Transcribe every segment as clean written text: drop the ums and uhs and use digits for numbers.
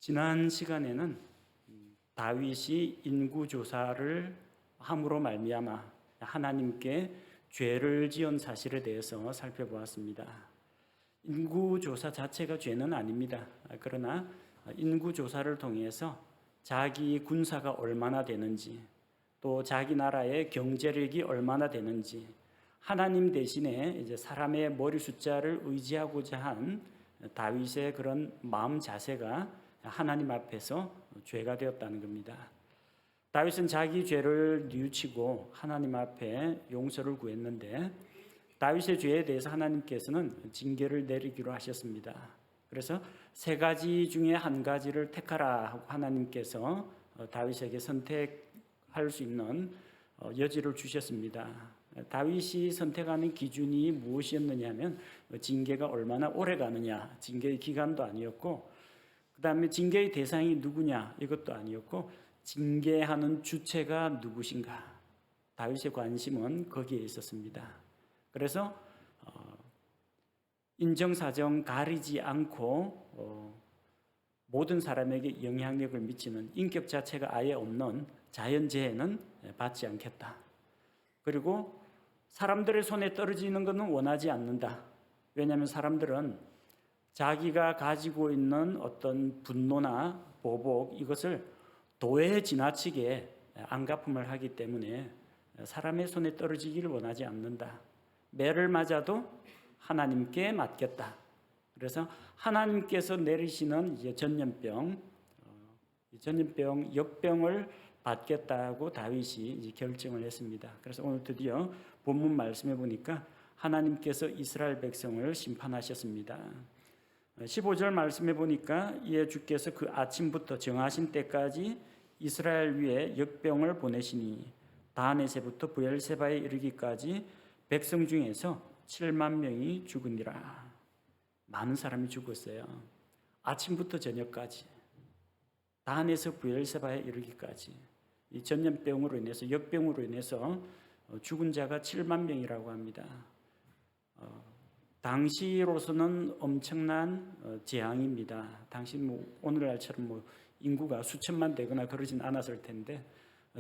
지난 시간에는 다윗이 인구조사를 함으로 말미암아 하나님께 죄를 지은 사실에 대해서 살펴보았습니다. 인구조사 자체가 죄는 아닙니다. 그러나 인구조사를 통해서 자기 군사가 얼마나 되는지, 또 자기 나라의 경제력이 얼마나 되는지, 하나님 대신에 이제 사람의 머리 숫자를 의지하고자 한 다윗의 그런 마음 자세가 하나님 앞에서 죄가 되었다는 겁니다. 다윗은 자기 죄를 뉘우치고 하나님 앞에 용서를 구했는데 다윗의 죄에 대해서 하나님께서는 징계를 내리기로 하셨습니다. 그래서 세 가지 중에 한 가지를 택하라 하고 하나님께서 다윗에게 선택할 수 있는 여지를 주셨습니다. 다윗이 선택하는 기준이 무엇이었느냐 하면 징계가 얼마나 오래 가느냐, 징계의 기간도 아니었고, 그 다음에 징계의 대상이 누구냐 이것도 아니었고, 징계하는 주체가 누구신가, 다윗의 관심은 거기에 있었습니다. 그래서 인정사정 가리지 않고 모든 사람에게 영향력을 미치는 인격 자체가 아예 없는 자연재해는 받지 않겠다. 그리고 사람들의 손에 떨어지는 것은 원하지 않는다. 왜냐하면 사람들은 자기가 가지고 있는 어떤 분노나 보복, 이것을 도에 지나치게 안갚음을 하기 때문에 사람의 손에 떨어지기를 원하지 않는다. 매를 맞아도 하나님께 맡겼다. 그래서 하나님께서 내리시는 전염병, 역병을 받겠다고 다윗이 결정을 했습니다. 그래서 오늘 드디어 본문 말씀해 보니까 하나님께서 이스라엘 백성을 심판하셨습니다. 15절 말씀해 보니까 이에 주께서 그 아침부터 정하신 때까지 이스라엘 위에 역병을 보내시니 다한에서부터 브엘세바에 이르기까지 백성 중에서 7만 명이 죽으니라. 많은 사람이 죽었어요. 아침부터 저녁까지, 다한에서 브엘세바에 이르기까지 이 전염병으로 인해서, 역병으로 인해서 죽은 자가 7만 명이라고 합니다. 당시로서는 엄청난 재앙입니다. 당시 오늘날처럼 인구가 수천만 되거나 그러진 않았을 텐데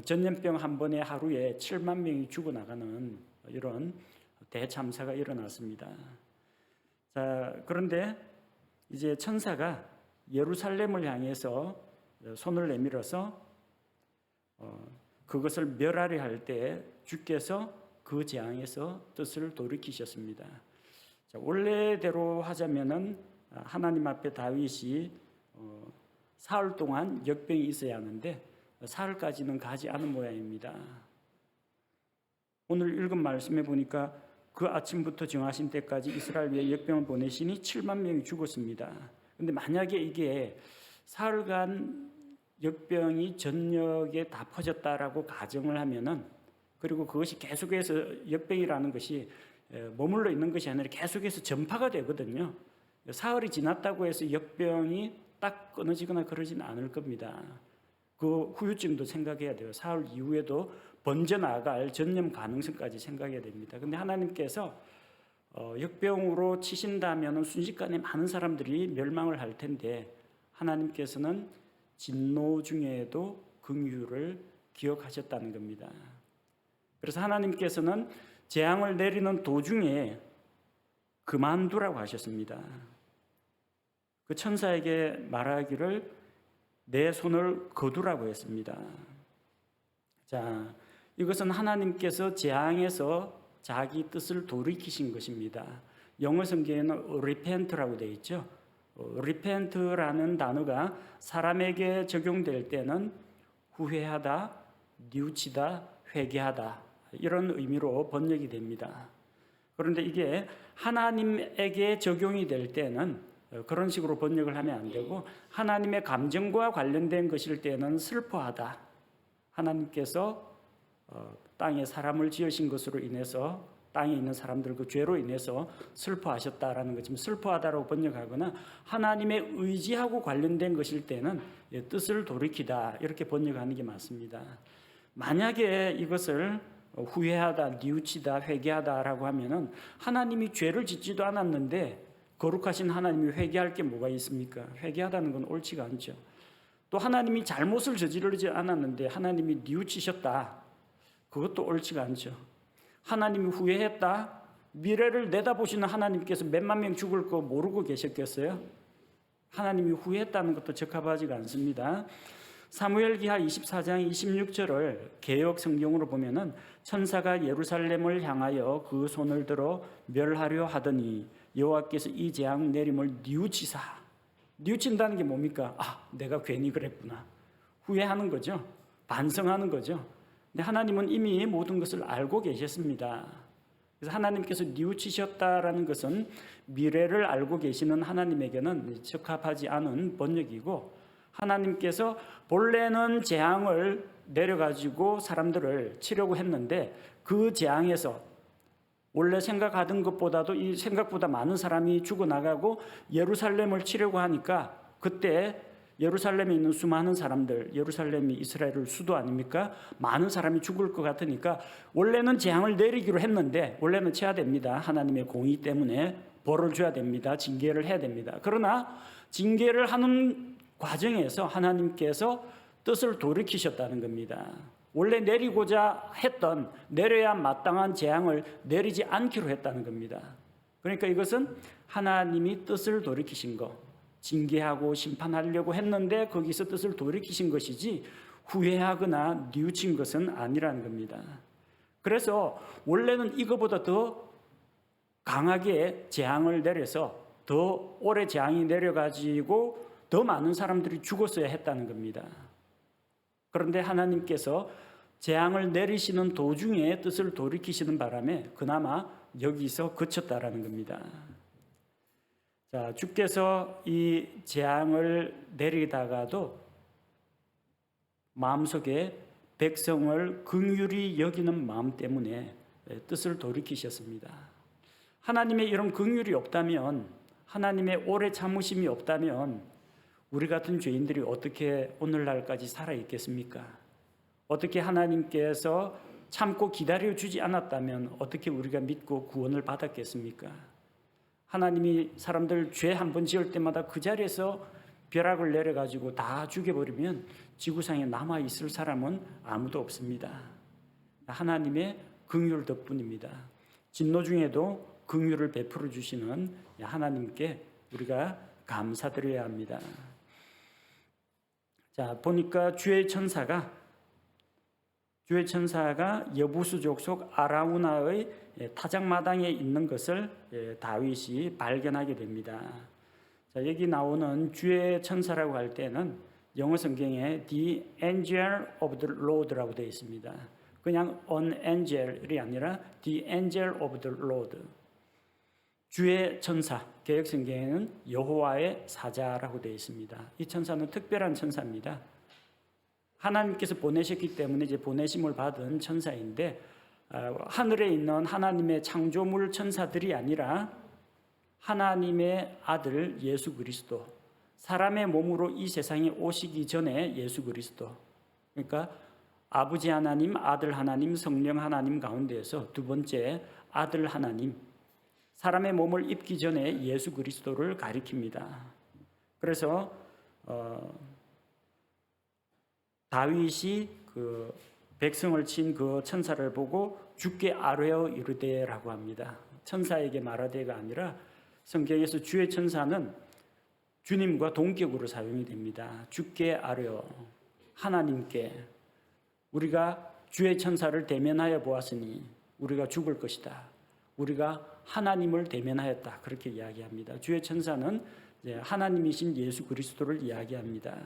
전염병 한 번에 하루에 7만 명이 죽어나가는 이런 대참사가 일어났습니다. 자, 그런데 이제 천사가 예루살렘을 향해서 손을 내밀어서 그것을 멸하려 할 때 주께서 그 재앙에서 뜻을 돌이키셨습니다. 자, 원래대로 하자면은 하나님 앞에 다윗이 사흘 동안 역병이 있어야 하는데 사흘까지는 가지 않은 모양입니다. 오늘 읽은 말씀에 보니까 그 아침부터 정하신 때까지 이스라엘 위에 역병을 보내시니 7만 명이 죽었습니다. 그런데 만약에 이게 사흘간 역병이 전역에 다 퍼졌다라고 가정을 하면은, 그리고 그것이 계속해서 역병이라는 것이 머물러 있는 것이 아니라 계속해서 전파가 되거든요. 사흘이 지났다고 해서 역병이 딱 끊어지거나 그러지는 않을 겁니다. 그 후유증도 생각해야 돼요. 사흘 이후에도 번져나갈 전염 가능성까지 생각해야 됩니다. 그런데 하나님께서 역병으로 치신다면 순식간에 많은 사람들이 멸망을 할 텐데 하나님께서는 진노 중에도 긍휼을 기억하셨다는 겁니다. 그래서 하나님께서는 재앙을 내리는 도중에 그만두라고 하셨습니다. 그 천사에게 말하기를 내 손을 거두라고 했습니다. 자, 이것은 하나님께서 재앙에서 자기 뜻을 돌이키신 것입니다. 영어 성경에는 repent라고 되어 있죠. repent라는 단어가 사람에게 적용될 때는 후회하다, 뉘우치다, 회개하다, 이런 의미로 번역이 됩니다. 그런데 이게 하나님에게 적용이 될 때는 그런 식으로 번역을 하면 안 되고, 하나님의 감정과 관련된 것일 때는 슬퍼하다. 하나님께서 땅에 사람을 지으신 것으로 인해서 땅에 있는 사람들 그 죄로 인해서 슬퍼하셨다라는 것, 지금 슬퍼하다라고 번역하거나 하나님의 의지하고 관련된 것일 때는 뜻을 돌이키다, 이렇게 번역하는 게 맞습니다. 만약에 이것을 후회하다, 뉘우치다, 회개하다라고 하면은 하나님이 죄를 짓지도 않았는데 거룩하신 하나님이 회개할 게 뭐가 있습니까? 회개하다는 건 옳지가 않죠. 또 하나님이 잘못을 저지르지 않았는데 하나님이 뉘우치셨다. 그것도 옳지가 않죠. 하나님이 후회했다. 미래를 내다보시는 하나님께서 몇만 명 죽을 거 모르고 계셨겠어요? 하나님이 후회했다는 것도 적합하지가 않습니다. 사무엘기하 24장 26절을 개역 성경으로 보면은 천사가 예루살렘을 향하여 그 손을 들어 멸하려 하더니 여호와께서 이 재앙 내림을 뉘우치사. 뉘우친다는 게 뭡니까? 내가 괜히 그랬구나. 후회하는 거죠. 반성하는 거죠. 근데 하나님은 이미 모든 것을 알고 계셨습니다. 그래서 하나님께서 뉘우치셨다라는 것은 미래를 알고 계시는 하나님에게는 적합하지 않은 번역이고, 하나님께서 본래는 재앙을 내려가지고 사람들을 치려고 했는데 그 재앙에서 원래 생각하던 것보다도 이 생각보다 많은 사람이 죽어나가고 예루살렘을 치려고 하니까, 그때 예루살렘에 있는 수많은 사람들, 예루살렘이 이스라엘의 수도 아닙니까? 많은 사람이 죽을 것 같으니까 원래는 재앙을 내리기로 했는데, 원래는 쳐야 됩니다. 하나님의 공의 때문에 벌을 줘야 됩니다. 징계를 해야 됩니다. 그러나 징계를 하는 과정에서 하나님께서 뜻을 돌이키셨다는 겁니다. 원래 내리고자 했던, 내려야 마땅한 재앙을 내리지 않기로 했다는 겁니다. 그러니까 이것은 하나님이 뜻을 돌이키신 거, 징계하고 심판하려고 했는데 거기서 뜻을 돌이키신 것이지 후회하거나 뉘우친 것은 아니라는 겁니다. 그래서 원래는 이거보다 더 강하게 재앙을 내려서 더 오래 재앙이 내려가지고 더 많은 사람들이 죽었어야 했다는 겁니다. 그런데 하나님께서 재앙을 내리시는 도중에 뜻을 돌이키시는 바람에 그나마 여기서 그쳤다라는 겁니다. 자, 주께서 이 재앙을 내리다가도 마음속에 백성을 긍휼히 여기는 마음 때문에 뜻을 돌이키셨습니다. 하나님의 이런 긍휼이 없다면, 하나님의 오래 참으심이 없다면 우리 같은 죄인들이 어떻게 오늘날까지 살아있겠습니까? 어떻게 하나님께서 참고 기다려주지 않았다면 어떻게 우리가 믿고 구원을 받았겠습니까? 하나님이 사람들 죄 한 번 지을 때마다 그 자리에서 벼락을 내려가지고 다 죽여버리면 지구상에 남아있을 사람은 아무도 없습니다. 하나님의 긍휼 덕분입니다. 진노 중에도 긍휼을 베풀어 주시는 하나님께 우리가 감사드려야 합니다. 자, 보니까 주의 천사가 여부수 족속 아라우나의 타작마당에 있는 것을 다윗이 발견하게 됩니다. 자, 여기 나오는 주의 천사라고 할 때는 영어 성경에 The Angel of the Lord라고 되어 있습니다. 그냥 an angel이 아니라 The Angel of the Lord. 주의 천사, 개역 성경에는 여호와의 사자라고 되어 있습니다. 이 천사는 특별한 천사입니다. 하나님께서 보내셨기 때문에 이제 보내심을 받은 천사인데, 하늘에 있는 하나님의 창조물 천사들이 아니라 하나님의 아들 예수 그리스도, 사람의 몸으로 이 세상에 오시기 전에 예수 그리스도, 그러니까 아버지 하나님, 아들 하나님, 성령 하나님 가운데에서 두 번째 아들 하나님, 사람의 몸을 입기 전에 예수 그리스도를 가리킵니다. 그래서 다윗이 그 백성을 친 그 천사를 보고 주께 아뢰어 이르되라고 합니다. 천사에게 말하되가 아니라 성경에서 주의 천사는 주님과 동격으로 사용이 됩니다. 주께 아뢰어, 하나님께 우리가 주의 천사를 대면하여 보았으니 우리가 죽을 것이다. 우리가 하나님을 대면하였다. 그렇게 이야기합니다. 주의 천사는 하나님이신 예수 그리스도를 이야기합니다.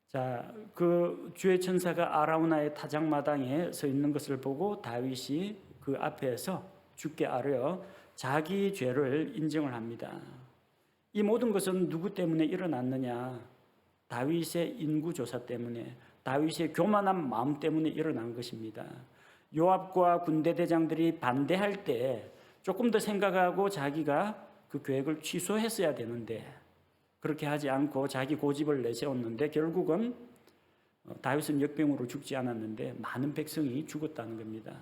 자, 그 주의 천사가 아라우나의 타작마당에 서 있는 것을 보고 다윗이 그 앞에서 주께 아뢰어 자기 죄를 인정을 합니다. 이 모든 것은 누구 때문에 일어났느냐? 다윗의 인구조사 때문에, 다윗의 교만한 마음 때문에 일어난 것입니다. 요압과 군대 대장들이 반대할 때 조금 더 생각하고 자기가 그 계획을 취소했어야 되는데 그렇게 하지 않고 자기 고집을 내세웠는데 결국은 다윗은 역병으로 죽지 않았는데 많은 백성이 죽었다는 겁니다.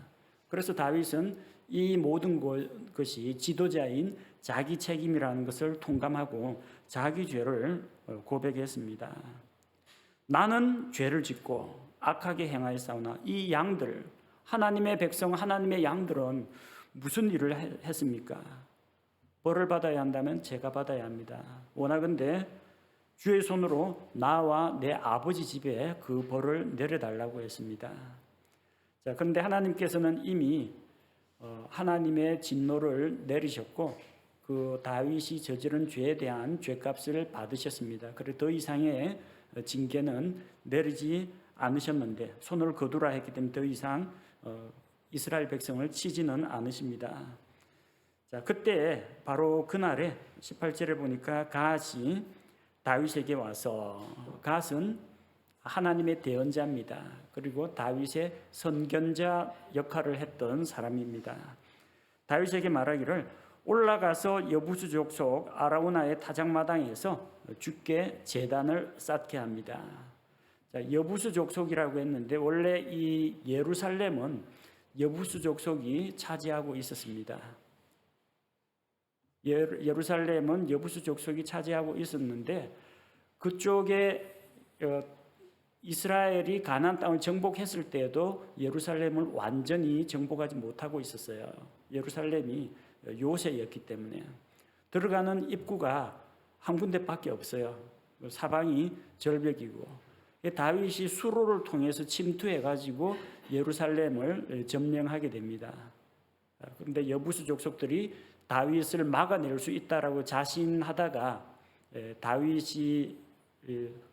그래서 다윗은 이 모든 것이 지도자인 자기 책임이라는 것을 통감하고 자기 죄를 고백했습니다. 나는 죄를 짓고 악하게 행하였사오나 이 양들, 하나님의 백성, 하나님의 양들은 무슨 일을 했습니까? 벌을 받아야 한다면 제가 받아야 합니다. 원하건대 주의 손으로 나와 내 아버지 집에 그 벌을 내려달라고 했습니다. 자, 그런데 하나님께서는 이미 하나님의 진노를 내리셨고 그 다윗이 저지른 죄에 대한 죄값을 받으셨습니다. 그래서 더 이상의 징계는 내리지 않으셨는데 손을 거두라 했기 때문에 더 이상 이스라엘 백성을 치지는 않으십니다. 자, 그때 바로 그날에 18절에 보니까 갓이 다윗에게 와서, 갓은 하나님의 대언자입니다. 그리고 다윗의 선견자 역할을 했던 사람입니다. 다윗에게 말하기를 올라가서 여부수 족속 아라우나의 타작마당에서 주께 제단을 쌓게 합니다. 자, 여부수 족속이라고 했는데 원래 이 예루살렘은 여부수 족속이 차지하고 있었습니다. 예루살렘은 여부수 족속이 차지하고 있었는데 그쪽에 이스라엘이 가나안 땅을 정복했을 때도 예루살렘을 완전히 정복하지 못하고 있었어요. 예루살렘이 요새였기 때문에 들어가는 입구가 한 군데밖에 없어요. 사방이 절벽이고 다윗이 수로를 통해서 침투해가지고 예루살렘을 점령하게 됩니다. 그런데 여부수 족속들이 다윗을 막아낼 수 있다라고 자신하다가 다윗이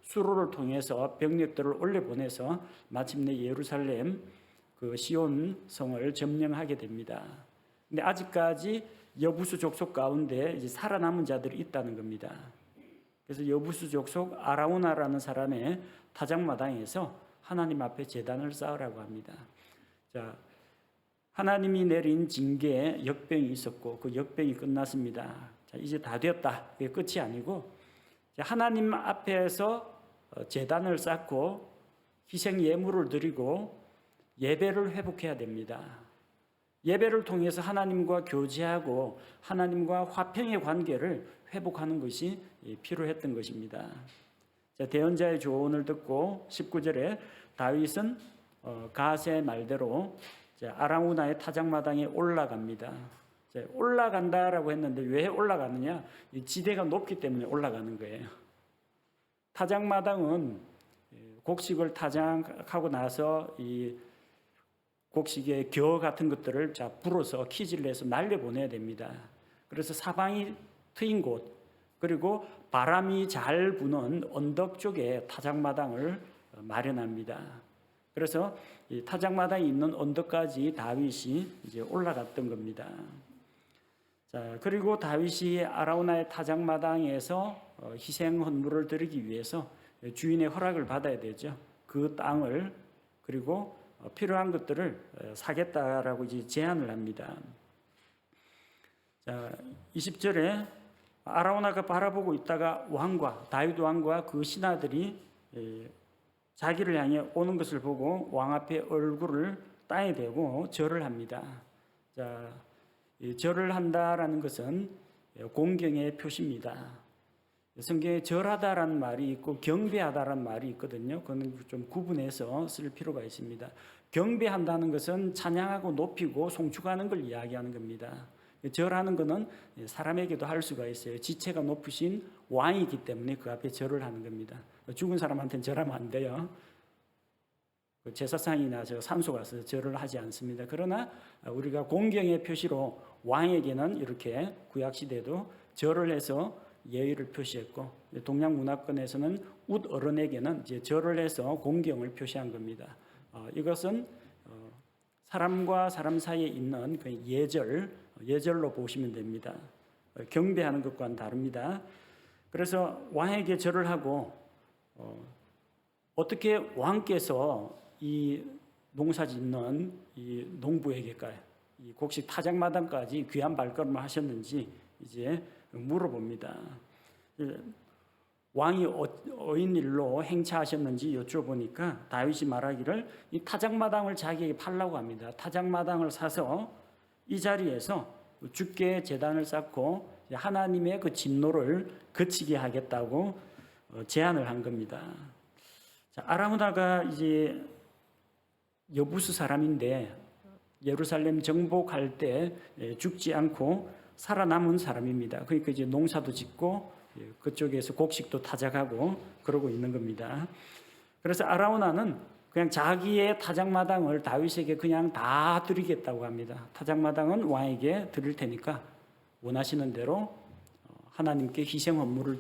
수로를 통해서 병력들을 올려보내서 마침내 예루살렘 그 시온 성을 점령하게 됩니다. 근데 아직까지 여부수 족속 가운데 이제 살아남은 자들이 있다는 겁니다. 그래서 여부수 족속 아라우나라는 사람의 타작마당에서 하나님 앞에 제단을 쌓으라고 합니다. 자, 하나님이 내린 징계에 역병이 있었고 그 역병이 끝났습니다. 자, 이제 다 되었다. 그게 끝이 아니고 하나님 앞에서 제단을 쌓고 희생 예물을 드리고 예배를 회복해야 됩니다. 예배를 통해서 하나님과 교제하고 하나님과 화평의 관계를 회복하는 것이 필요했던 것입니다. 자, 대언자의 조언을 듣고 19절에 다윗은 갓의 말대로 아라우나의 타작마당에 올라갑니다. 올라간다라고 했는데 왜 올라가느냐? 이 지대가 높기 때문에 올라가는 거예요. 타작마당은 곡식을 타작하고 나서 이 곡식의 겨 같은 것들을 불어서 키질 내서 날려보내야 됩니다. 그래서 사방이 트인 곳 그리고 바람이 잘 부는 언덕 쪽에 타작마당을 마련합니다. 그래서 이 타작마당에 있는 언덕까지 다윗이 이제 올라갔던 겁니다. 자, 그리고 다윗이 아라우나의 타작마당에서 희생 헌물을 드리기 위해서 주인의 허락을 받아야 되죠. 그 땅을 그리고 필요한 것들을 사겠다라고 이제 제안을 합니다. 자, 20절에 아라우나가 바라보고 있다가 다윗 왕과 그 신하들이 자기를 향해 오는 것을 보고 왕 앞에 얼굴을 땅에 대고 절을 합니다. 자, 절을 한다라는 것은 공경의 표시입니다. 성경에 절하다라는 말이 있고 경배하다라는 말이 있거든요. 그거는 좀 구분해서 쓸 필요가 있습니다. 경배한다는 것은 찬양하고 높이고 송축하는 걸 이야기하는 겁니다. 절하는 것은 사람에게도 할 수가 있어요. 지체가 높으신 왕이기 때문에 그 앞에 절을 하는 겁니다. 죽은 사람한테는 절하면 안 돼요. 제사상이나 산소 가서 절을 하지 않습니다. 그러나 우리가 공경의 표시로 왕에게는 이렇게 구약시대도 절을 해서 예의를 표시했고 동양 문화권에서는 웃 어른에게는 이제 절을 해서 공경을 표시한 겁니다. 이것은 사람과 사람 사이에 있는 그 예절로 보시면 됩니다. 경배하는 것과는 다릅니다. 그래서 왕에게 절을 하고 어떻게 왕께서 이 농사 짓는 이 농부에게까지 이 곡식 타작마당까지 귀한 발걸음을 하셨는지 이제 물어봅니다. 왕이 어인 일로 행차하셨는지 여쭤보니까 다윗이 말하기를 이 타작마당을 자기에게 팔라고 합니다. 타작마당을 사서 이 자리에서 주께 제단을 쌓고 하나님의 그 진노를 그치게 하겠다고 제안을 한 겁니다. 자, 아라우나가 이제 여부수 사람인데 예루살렘 정복할 때 죽지 않고 살아남은 사람입니다. 그러니까 이제 농사도 짓고 그쪽에서 곡식도 타작하고 그러고 있는 겁니다. 그래서 아라우나는 그냥 자기의 타작마당을 다윗에게 그냥 다 드리겠다고 합니다. 타작마당은 왕에게 드릴 테니까 원하시는 대로 하나님께 희생 헌물을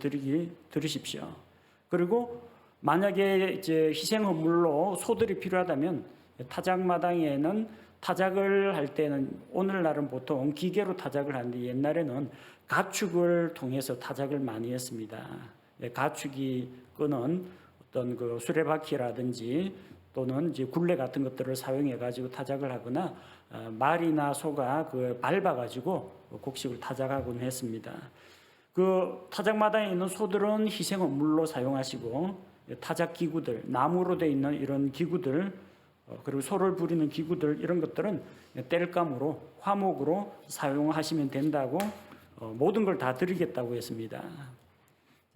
드리십시오. 그리고 만약에 이제 희생 헌물로 소들이 필요하다면 타작마당에는 타작을 할 때는 오늘날은 보통 기계로 타작을 하는데 옛날에는 가축을 통해서 타작을 많이 했습니다. 가축이 끄는 어떤 그 수레바퀴라든지 또는 이제 굴레 같은 것들을 사용해 가지고 타작을 하거나 말이나 소가 그 밟아 가지고 곡식을 타작하곤 했습니다. 그 타작마당에 있는 소들은 희생헌물로 사용하시고 타작 기구들, 나무로 돼 있는 이런 기구들 그리고 소를 부리는 기구들 이런 것들은 땔감으로 화목으로 사용하시면 된다고 모든 걸 다 드리겠다고 했습니다.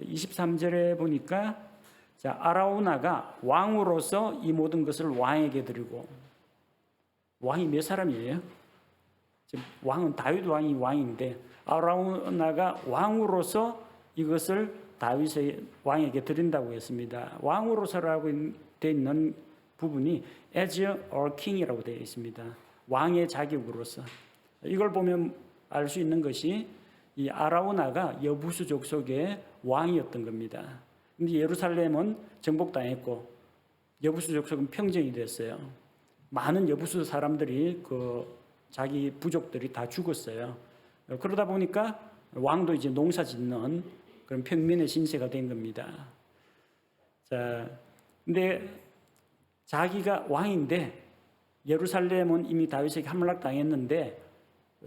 23절에 보니까 자, 아라우나가 왕으로서 이 모든 것을 왕에게 드리고 왕이 몇 사람이에요? 지금 왕은 다윗 왕이 왕인데 아라우나가 왕으로서 이것을 다윗의 왕에게 드린다고 했습니다. 왕으로서라고 되어 있는 부분이 as a king이라고 되어 있습니다. 왕의 자격으로서. 이걸 보면 알 수 있는 것이 이 아라우나가 여부수 족속의 왕이었던 겁니다. 근데 예루살렘은 정복당했고 여부수 족속은 평정이 됐어요. 많은 여부수 사람들이 자기 부족들이 다 죽었어요. 그러다 보니까 왕도 이제 농사 짓는 그런 평민의 신세가 된 겁니다. 자, 근데 자기가 왕인데 예루살렘은 이미 다윗에게 함락당했는데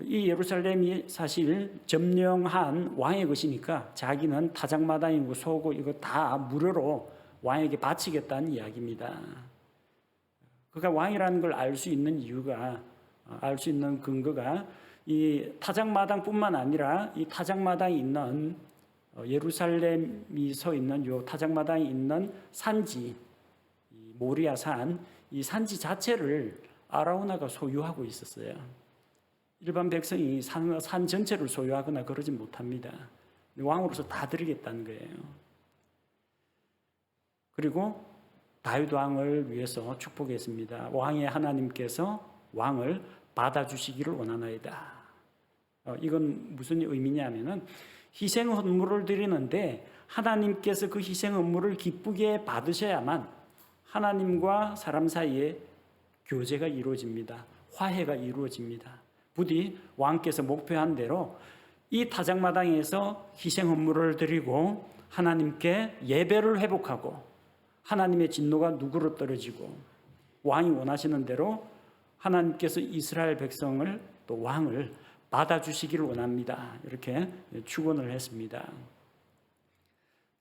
이 예루살렘이 사실 점령한 왕의 것이니까 자기는 타작마당이고 소고 이거 다 무료로 왕에게 바치겠다는 이야기입니다. 그가 왕이라는 걸 알 수 있는 이유가 알 수 있는 근거가 이 타작마당뿐만 아니라 이 타작마당이 있는 예루살렘이 서 있는 요 타작마당이 있는 산지 모리아 산, 이 산지 자체를 아라우나가 소유하고 있었어요. 일반 백성이 산 전체를 소유하거나 그러지 못합니다. 왕으로서 다 드리겠다는 거예요. 그리고 다윗 왕을 위해서 축복했습니다. 왕의 하나님께서 왕을 받아주시기를 원하나이다. 이건 무슨 의미냐면은 희생 헌물을 드리는데 하나님께서 그 희생 헌물을 기쁘게 받으셔야만 하나님과 사람 사이에 교제가 이루어집니다. 화해가 이루어집니다. 부디 왕께서 목표한 대로 이 타작마당에서 희생 헌물을 드리고 하나님께 예배를 회복하고 하나님의 진노가 누구로 떨어지고 왕이 원하시는 대로 하나님께서 이스라엘 백성을 또 왕을 받아주시기를 원합니다. 이렇게 축원을 했습니다.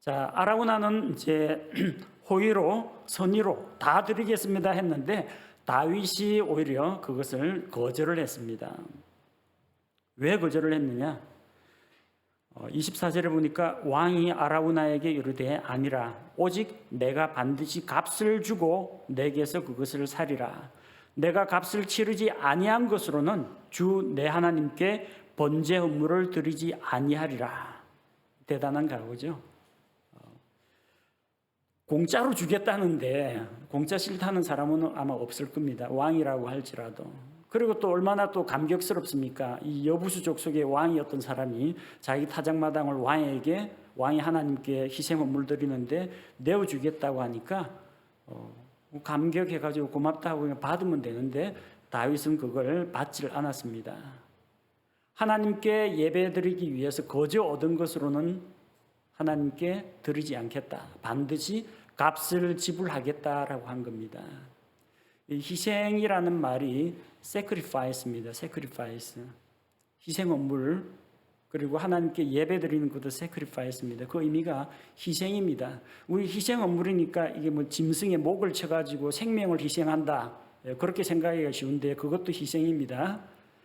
자, 아라우나는 이제 호의로 선의로 다 드리겠습니다 했는데 다윗이 오히려 그것을 거절을 했습니다. 왜 거절을 했느냐? 24절에 보니까 왕이 아라우나에게 이르되 아니라 오직 내가 반드시 값을 주고 내게서 그것을 사리라. 내가 값을 치르지 아니한 것으로는 주 내 하나님께 번제 헌물을 드리지 아니하리라. 대단한 각오죠. 공짜로 주겠다는데 공짜 싫다는 사람은 아마 없을 겁니다. 왕이라고 할지라도. 그리고 또 얼마나 또 감격스럽습니까? 이 여부수 족속의 왕이었던 사람이 자기 타작마당을 왕이 하나님께 희생헌물 드리는데 내어주겠다고 하니까 감격해가지고 고맙다고 그냥 받으면 되는데 다윗은 그걸 받지를 않았습니다. 하나님께 예배드리기 위해서 거저 얻은 것으로는 하나님께 드리지 않겠다. 반드시 값을 지불하겠다라고 한 겁니다. 이 희생이라는 말이 sacrifice입니다. sacrifice. 희생헌물 그리고 하나님께 예배드리는 것도 sacrifice입니다. 그 의미가 희생입니다. 우리 희생헌물이니까 이게 뭐 짐승의 목을 쳐가지고 생명을 희생한다. 그렇게 생각하기가 쉬운데 그것도 희생입니다.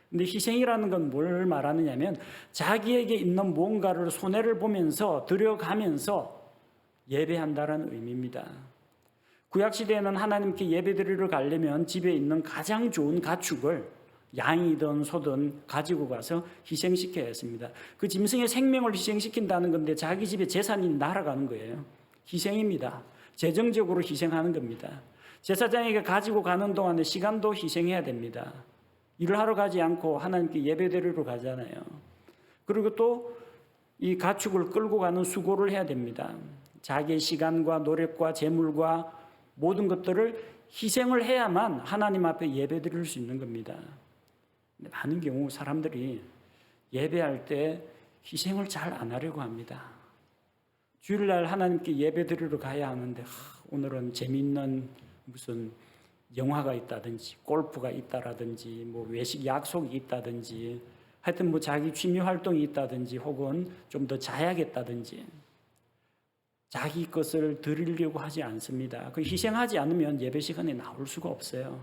근데 희생이라는 건 뭘 말하느냐면 자기에게 있는 뭔가를 손해를 보면서 들여가면서 예배한다라는 의미입니다. 구약시대에는 하나님께 예배드리러 가려면 집에 있는 가장 좋은 가축을 양이든 소든 가지고 가서 희생시켜야 했습니다. 그 짐승의 생명을 희생시킨다는 건데 자기 집에 재산이 날아가는 거예요. 희생입니다. 재정적으로 희생하는 겁니다. 제사장에게 가지고 가는 동안에 시간도 희생해야 됩니다. 일을 하러 가지 않고 하나님께 예배드리러 가잖아요. 그리고 또 이 가축을 끌고 가는 수고를 해야 됩니다. 자기의 시간과 노력과 재물과 모든 것들을 희생을 해야만 하나님 앞에 예배드릴 수 있는 겁니다. 많은 경우 사람들이 예배할 때 희생을 잘 안 하려고 합니다. 주일날 하나님께 예배드리러 가야 하는데 오늘은 재미있는 무슨 영화가 있다든지 골프가 있다라든지 뭐 외식 약속이 있다든지 하여튼 뭐 자기 취미 활동이 있다든지 혹은 좀 더 자야겠다든지 자기 것을 드리려고 하지 않습니다. 그 희생하지 않으면 예배 시간에 나올 수가 없어요.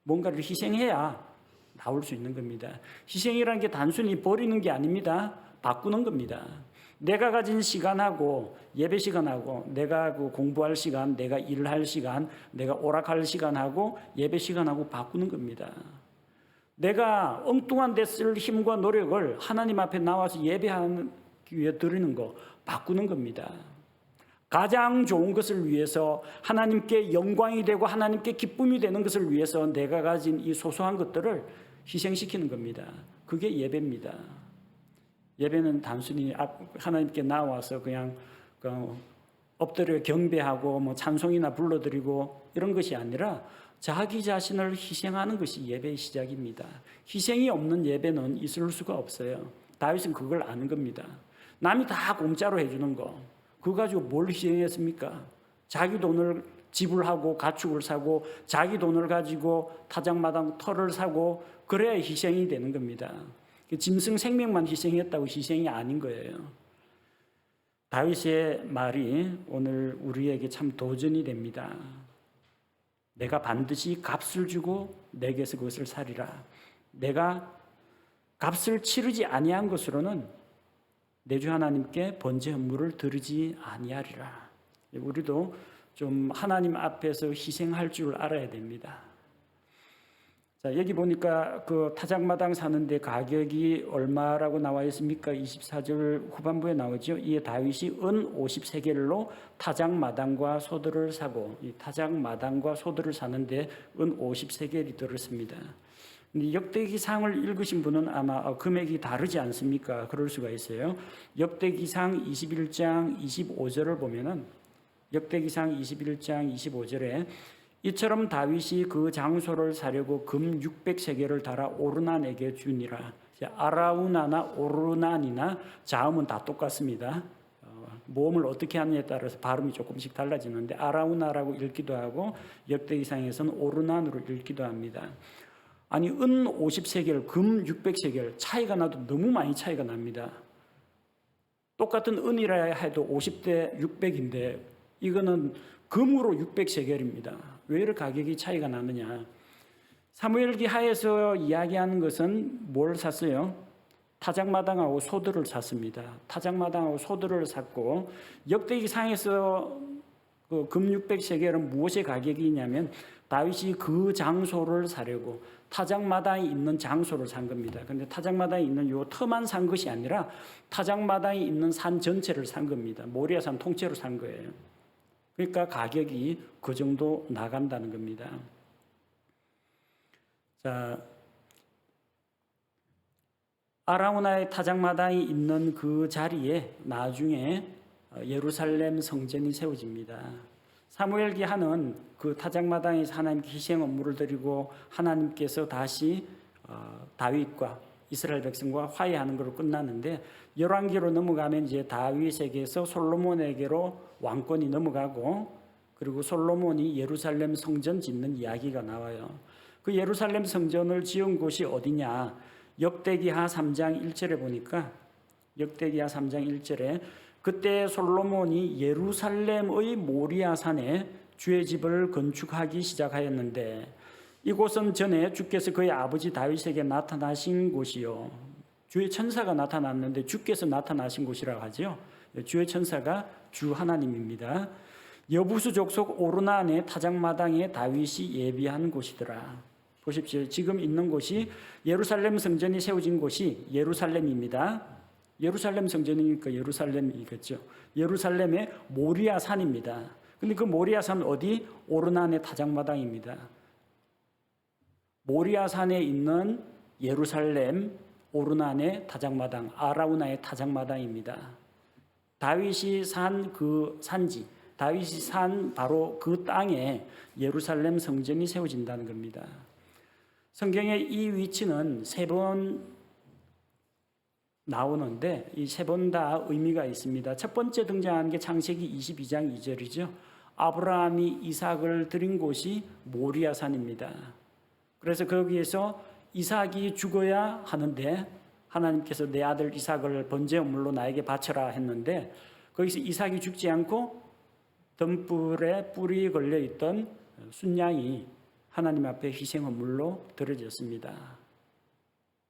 뭔가를 희생해야 나올 수 있는 겁니다. 희생이라는 게 단순히 버리는 게 아닙니다. 바꾸는 겁니다. 내가 가진 시간하고 예배 시간하고 내가 그 공부할 시간, 내가 일할 시간, 내가 오락할 시간하고 예배 시간하고 바꾸는 겁니다. 내가 엉뚱한 데 쓸 힘과 노력을 하나님 앞에 나와서 예배하기 위해 드리는 거 바꾸는 겁니다. 가장 좋은 것을 위해서 하나님께 영광이 되고 하나님께 기쁨이 되는 것을 위해서 내가 가진 이 소소한 것들을 희생시키는 겁니다. 그게 예배입니다. 예배는 단순히 하나님께 나와서 그냥 엎드려 경배하고 뭐 찬송이나 불러드리고 이런 것이 아니라 자기 자신을 희생하는 것이 예배의 시작입니다. 희생이 없는 예배는 있을 수가 없어요. 다윗은 그걸 아는 겁니다. 남이 다 공짜로 해주는 거 그거 가지고 뭘 희생했습니까? 자기 돈을 지불하고 가축을 사고 자기 돈을 가지고 타작마당 털을 사고 그래야 희생이 되는 겁니다. 짐승 생명만 희생했다고 희생이 아닌 거예요. 다윗의 말이 오늘 우리에게 참 도전이 됩니다. 내가 반드시 값을 주고 내게서 그것을 사리라. 내가 값을 치르지 아니한 것으로는 내 주 하나님께 번제 헌물을 드리지 아니하리라. 우리도 좀 하나님 앞에서 희생할 줄 알아야 됩니다. 자, 여기 보니까 그 타작마당 사는데 가격이 얼마라고 나와 있습니까? 24절 후반부에 나오죠. 이에 다윗이 은 50세겔로 타작마당과 소들을 사고, 이 타작마당과 소들을 사는데 은 50세겔이 들었습니다. 근데 역대기상을 읽으신 분은 아마 금액이 다르지 않습니까? 그럴 수가 있어요. 역대기상 21장 25절을 보면은 역대기상 21장 25절에 이처럼 다윗이 그 장소를 사려고 금 600세겔을 달아 오르난에게 주니라. 아라우나나 오르난이나 자음은 다 똑같습니다. 모음을 어떻게 하느냐에 따라서 발음이 조금씩 달라지는데 아라우나라고 읽기도 하고 역대기상에서는 오르난으로 읽기도 합니다. 아니 은 50세겔, 금 600세겔 차이가 나도 너무 많이 차이가 납니다. 똑같은 은이라 해도 50대 600인데 이거는 금으로 600세겔입니다. 왜 이렇게 가격이 차이가 나느냐? 사무엘기 하에서 이야기하는 것은 뭘 샀어요? 타작마당하고 소들을 샀습니다. 타작마당하고 소들을 샀고 역대기상에서 그 금 600세겔은 무엇의 가격이냐면 다윗이 그 장소를 사려고 타작마당이 있는 장소를 산 겁니다. 그런데 타작마당이 있는 요 터만 산 것이 아니라 타작마당이 있는 산 전체를 산 겁니다. 모리아산 통째로 산 거예요. 그러니까 가격이 그 정도 나간다는 겁니다. 자, 아라우나의 타작마당이 있는 그 자리에 나중에 예루살렘 성전이 세워집니다. 사무엘기 하는 그 타작마당에서 하나님께 희생 업무를 드리고 하나님께서 다시 다윗과 이스라엘 백성과 화해하는 것으로 끝났는데 열왕기로 넘어가면 이제 다윗에게서 솔로몬에게로 왕권이 넘어가고 그리고 솔로몬이 예루살렘 성전 짓는 이야기가 나와요. 그 예루살렘 성전을 지은 곳이 어디냐? 역대기하 3장 1절에 보니까 역대기하 3장 1절에 그때 솔로몬이 예루살렘의 모리아산에 주의 집을 건축하기 시작하였는데 이곳은 전에 주께서 그의 아버지 다윗에게 나타나신 곳이요. 주의 천사가 나타났는데 주께서 나타나신 곳이라고 하죠. 주의 천사가 주 하나님입니다. 여부수 족속 오르난의 타작마당에 다윗이 예비한 곳이더라. 보십시오. 지금 있는 곳이 예루살렘 성전이 세워진 곳이 예루살렘입니다. 예루살렘 성전이니까 예루살렘이겠죠. 예루살렘의 모리아 산입니다. 근데 그 모리아 산 어디? 오르난의 타작마당입니다. 모리아 산에 있는 예루살렘 오르난의 타작마당, 아라우나의 타작마당입니다. 다윗이 산 그 산지, 다윗이 산 바로 그 땅에 예루살렘 성전이 세워진다는 겁니다. 성경의 이 위치는 3번 나오는데 이 3번 다 의미가 있습니다. 첫 번째 등장하는 게 창세기 22장 2절이죠. 아브라함이 이삭을 드린 곳이 모리아산입니다. 그래서 거기에서 이삭이 죽어야 하는데 하나님께서 내 아들 이삭을 번제물로 나에게 바쳐라 했는데 거기서 이삭이 죽지 않고 등불에 뿔이 걸려있던 순양이 하나님 앞에 희생헌물로 드려졌습니다.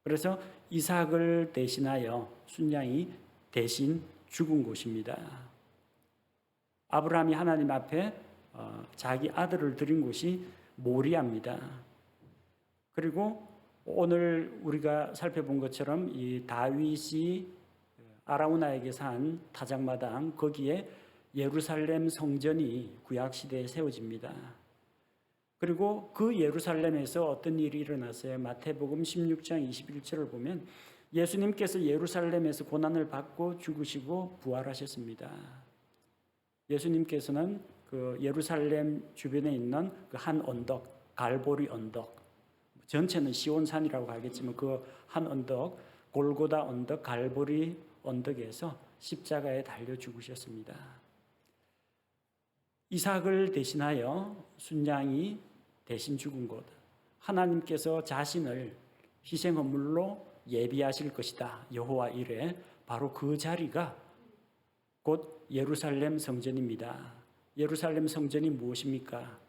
그래서 이삭을 대신하여 순양이 대신 죽은 곳입니다. 아브라함이 하나님 앞에 자기 아들을 드린 곳이 모리아입니다. 그리고 오늘 우리가 살펴본 것처럼 이 다윗이 아라우나에게 산 타작마당 거기에 예루살렘 성전이 구약시대에 세워집니다. 그리고 그 예루살렘에서 어떤 일이 일어났어요? 마태복음 16장 21절을 보면 예수님께서 예루살렘에서 고난을 받고 죽으시고 부활하셨습니다. 예수님께서는 그 예루살렘 주변에 있는 그 한 언덕, 갈보리 언덕, 전체는 시온산이라고 하겠지만 그 한 언덕, 골고다 언덕, 갈보리 언덕에서 십자가에 달려 죽으셨습니다. 이삭을 대신하여 순양이 대신 죽은 곳, 하나님께서 자신을 희생헌물로 예비하실 것이다. 여호와 이레 바로 그 자리가 곧 예루살렘 성전입니다. 예루살렘 성전이 무엇입니까?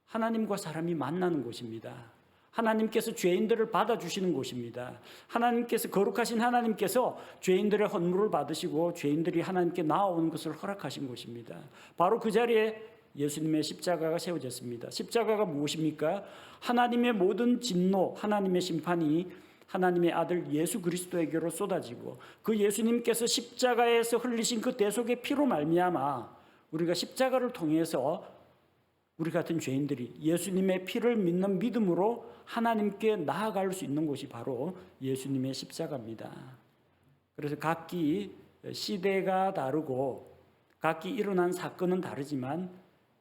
하나님과 사람이 만나는 곳입니다. 하나님께서 죄인들을 받아주시는 곳입니다. 하나님께서 거룩하신 하나님께서 죄인들의 헌물을 받으시고 죄인들이 하나님께 나아오는 것을 허락하신 곳입니다. 바로 그 자리에 예수님의 십자가가 세워졌습니다. 십자가가 무엇입니까? 하나님의 모든 진노, 하나님의 심판이 하나님의 아들 예수 그리스도에게로 쏟아지고 그 예수님께서 십자가에서 흘리신 그 대속의 피로 말미암아 우리가 십자가를 통해서 우리 같은 죄인들이 예수님의 피를 믿는 믿음으로 하나님께 나아갈 수 있는 곳이 바로 예수님의 십자가입니다. 그래서 각기 시대가 다르고 각기 일어난 사건은 다르지만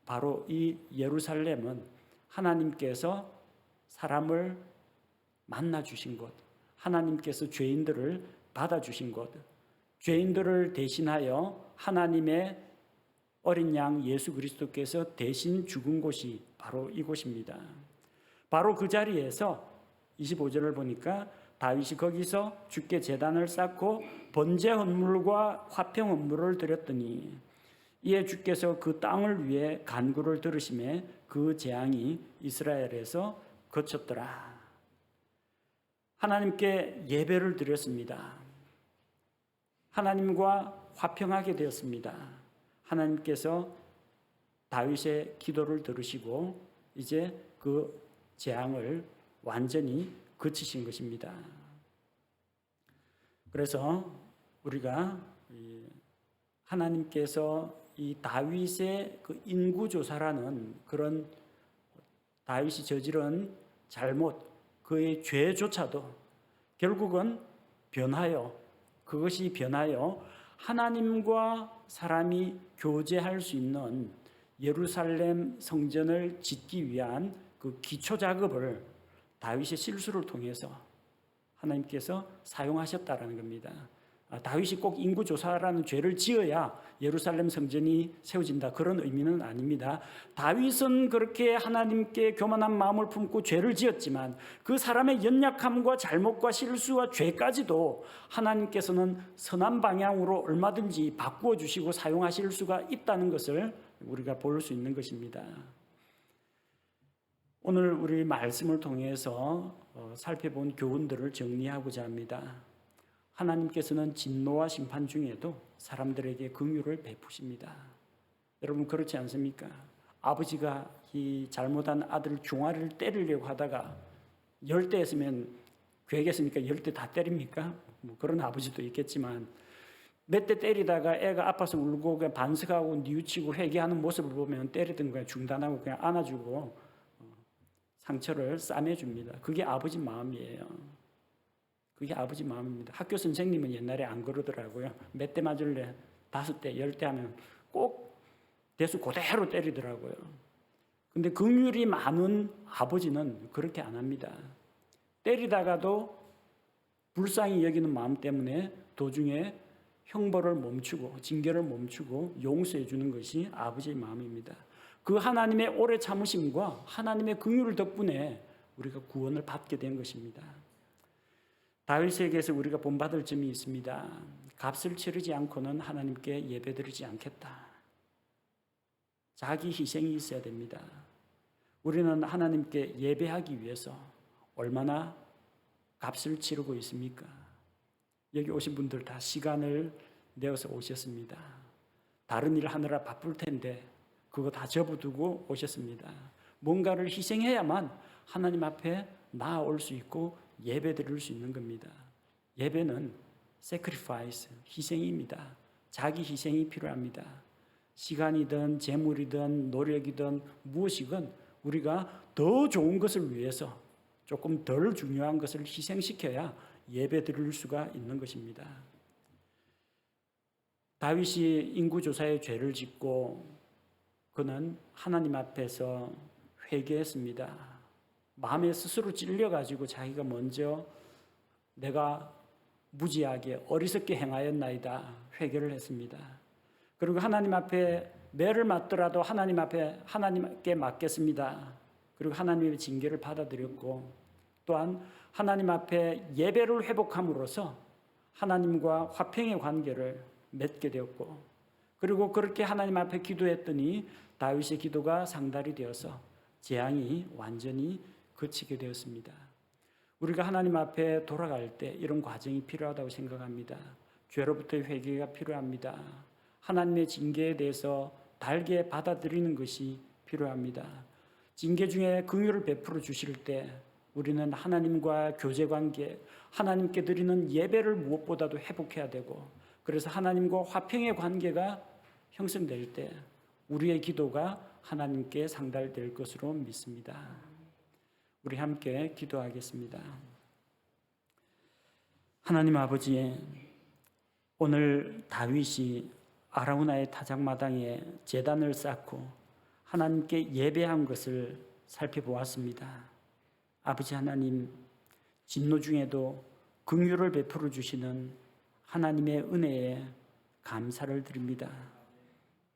바로 이 예루살렘은 하나님께서 사람을 만나 주신 곳, 하나님께서 죄인들을 받아 주신 곳, 죄인들을 대신하여 하나님의 어린 양 예수 그리스도께서 대신 죽은 곳이 바로 이곳입니다. 바로 그 자리에서 25절을 보니까 다윗이 거기서 주께 제단을 쌓고 번제 헌물과 화평 헌물을 드렸더니 이에 주께서 그 땅을 위해 간구를 들으심에 그 재앙이 이스라엘에서 그쳤더라. 하나님께 예배를 드렸습니다. 하나님과 화평하게 되었습니다. 하나님께서 다윗의 기도를 들으시고 이제 그 재앙을 완전히 그치신 것입니다. 그래서 우리가 하나님께서 이 다윗의 그 인구조사라는 그런 다윗이 저지른 잘못, 그의 죄조차도 결국은 그것이 변하여 하나님과 사람이 교제할 수 있는 예루살렘 성전을 짓기 위한 그 기초 작업을 다윗의 실수를 통해서 하나님께서 사용하셨다라는 겁니다. 다윗이 꼭 인구조사라는 죄를 지어야 예루살렘 성전이 세워진다 그런 의미는 아닙니다. 다윗은 그렇게 하나님께 교만한 마음을 품고 죄를 지었지만 그 사람의 연약함과 잘못과 실수와 죄까지도 하나님께서는 선한 방향으로 얼마든지 바꾸어 주시고 사용하실 수가 있다는 것을 우리가 볼 수 있는 것입니다. 오늘 우리 말씀을 통해서 살펴본 교훈들을 정리하고자 합니다. 하나님께서는 진노와 심판 중에도 사람들에게 긍휼을 베푸십니다. 여러분 그렇지 않습니까? 아버지가 이 잘못한 아들 종아리를 때리려고 하다가 10대 했으면 괴겠습니까? 10대 다 때립니까? 뭐 그런 아버지도 있겠지만 몇 대 때리다가 애가 아파서 울고 그냥 반석하고 뉘우치고 회개하는 모습을 보면 때리던 거야 중단하고 그냥 안아주고 상처를 싸매줍니다. 그게 아버지 마음이에요. 그게 아버지 마음입니다. 학교 선생님은 옛날에 안 그러더라고요. 몇 대 맞을래? 5대, 10대 하면 꼭 대수 그대로 때리더라고요. 근데 긍휼이 많은 아버지는 그렇게 안 합니다. 때리다가도 불쌍히 여기는 마음 때문에 도중에 형벌을 멈추고 징계를 멈추고 용서해 주는 것이 아버지의 마음입니다. 그 하나님의 오래 참으심과 하나님의 긍휼 덕분에 우리가 구원을 받게 된 것입니다. 다윗에게서 우리가 본받을 점이 있습니다. 값을 치르지 않고는 하나님께 예배드리지 않겠다. 자기 희생이 있어야 됩니다. 우리는 하나님께 예배하기 위해서 얼마나 값을 치르고 있습니까? 여기 오신 분들 다 시간을 내어서 오셨습니다. 다른 일 하느라 바쁠 텐데 그거 다 접어두고 오셨습니다. 뭔가를 희생해야만 하나님 앞에 나아올 수 있고 예배 드릴 수 있는 겁니다. 예배는 sacrifice, 희생입니다. 자기 희생이 필요합니다. 시간이든 재물이든 노력이든 무엇이건 우리가 더 좋은 것을 위해서 조금 덜 중요한 것을 희생시켜야 예배 드릴 수가 있는 것입니다. 다윗이 인구조사의 죄를 짓고 그는 하나님 앞에서 회개했습니다. 마음에 스스로 찔려가지고 자기가 먼저 내가 무지하게 어리석게 행하였나이다 회개를 했습니다. 그리고 하나님 앞에 매를 맞더라도 하나님께 맡겠습니다. 그리고 하나님의 징계를 받아들였고 또한 하나님 앞에 예배를 회복함으로써 하나님과 화평의 관계를 맺게 되었고 그리고 그렇게 하나님 앞에 기도했더니 다윗의 기도가 상달이 되어서 재앙이 완전히 그치게 되었습니다. 우리가 하나님 앞에 돌아갈 때 이런 과정이 필요하다고 생각합니다. 죄로부터의 회개가 필요합니다. 하나님의 징계에 대해서 달게 받아들이는 것이 필요합니다. 징계 중에 긍휼을 베풀어 주실 때 우리는 하나님과 교제관계, 하나님께 드리는 예배를 무엇보다도 회복해야 되고 그래서 하나님과 화평의 관계가 형성될 때 우리의 기도가 하나님께 상달될 것으로 믿습니다. 우리 함께 기도하겠습니다. 하나님 아버지, 오늘 다윗이 아라우나의 타작마당에 제단을 쌓고 하나님께 예배한 것을 살펴보았습니다. 아버지 하나님, 진노 중에도 긍휼을 베풀어 주시는 하나님의 은혜에 감사를 드립니다.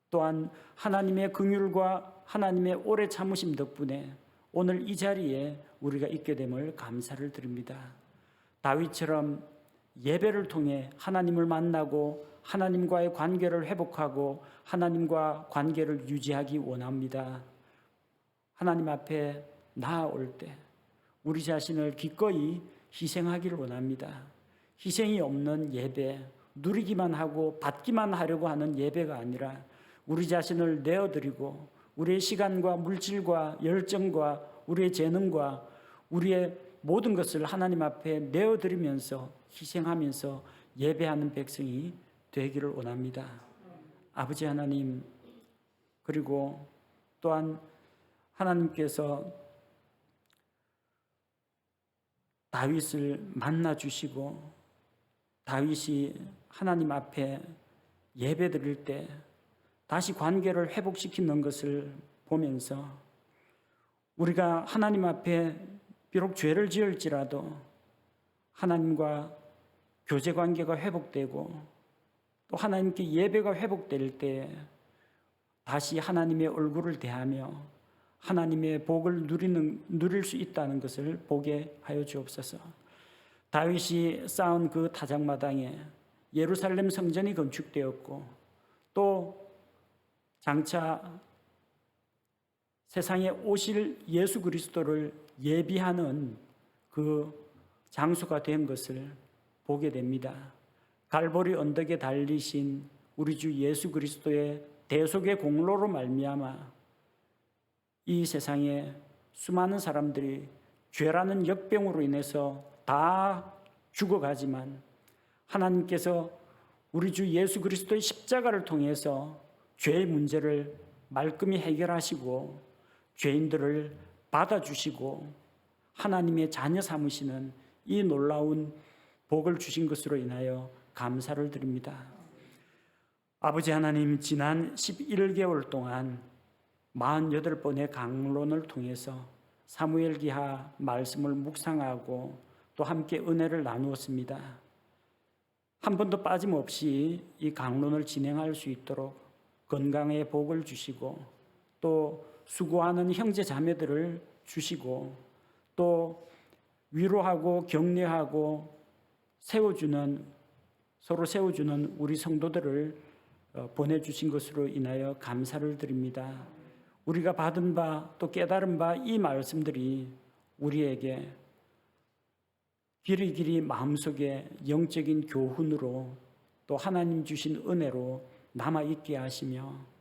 또한 하나님의 긍휼과 하나님의 오래 참으심 덕분에 오늘 이 자리에 우리가 있게 됨을 감사를 드립니다. 다윗처럼 예배를 통해 하나님을 만나고 하나님과의 관계를 회복하고 하나님과 관계를 유지하기 원합니다. 하나님 앞에 나아올 때 우리 자신을 기꺼이 희생하기를 원합니다. 희생이 없는 예배, 누리기만 하고 받기만 하려고 하는 예배가 아니라 우리 자신을 내어드리고 우리의 시간과 물질과 열정과 우리의 재능과 우리의 모든 것을 하나님 앞에 내어드리면서 희생하면서 예배하는 백성이 되기를 원합니다. 아버지 하나님, 그리고 또한 하나님께서 다윗을 만나 주시고 다윗이 하나님 앞에 예배 드릴 때 다시 관계를 회복시키는 것을 보면서 우리가 하나님 앞에 비록 죄를 지을지라도 하나님과 교제 관계가 회복되고 또 하나님께 예배가 회복될 때 다시 하나님의 얼굴을 대하며 하나님의 복을 누릴 수 있다는 것을 보게 하여 주옵소서. 다윗이 쌓은 그 타작마당에 예루살렘 성전이 건축되었고 또 장차 세상에 오실 예수 그리스도를 예비하는 그 장소가 된 것을 보게 됩니다. 갈보리 언덕에 달리신 우리 주 예수 그리스도의 대속의 공로로 말미암아 이 세상에 수많은 사람들이 죄라는 역병으로 인해서 다 죽어가지만 하나님께서 우리 주 예수 그리스도의 십자가를 통해서 죄의 문제를 말끔히 해결하시고 죄인들을 받아주시고 하나님의 자녀 삼으시는 이 놀라운 복을 주신 것으로 인하여 감사를 드립니다. 아버지 하나님, 지난 11개월 동안 48번의 강론을 통해서 사무엘기하 말씀을 묵상하고 또 함께 은혜를 나누었습니다. 한 번도 빠짐없이 이 강론을 진행할 수 있도록 건강의 복을 주시고 또 수고하는 형제 자매들을 주시고 또 위로하고 격려하고 서로 세워주는 우리 성도들을 보내주신 것으로 인하여 감사를 드립니다. 우리가 받은 바 또 깨달은 바 이 말씀들이 우리에게 길이길이 마음속에 영적인 교훈으로 또 하나님 주신 은혜로 남아있게 하시며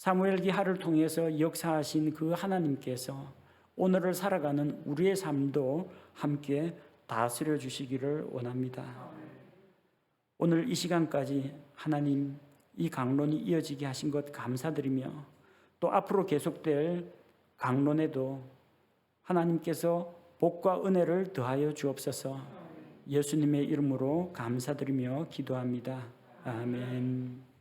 사무엘기하를 통해서 역사하신 그 하나님께서 오늘을 살아가는 우리의 삶도 함께 다스려 주시기를 원합니다. 오늘 이 시간까지 하나님 이 강론이 이어지게 하신 것 감사드리며 또 앞으로 계속될 강론에도 하나님께서 복과 은혜를 더하여 주옵소서. 예수님의 이름으로 감사드리며 기도합니다. 아멘.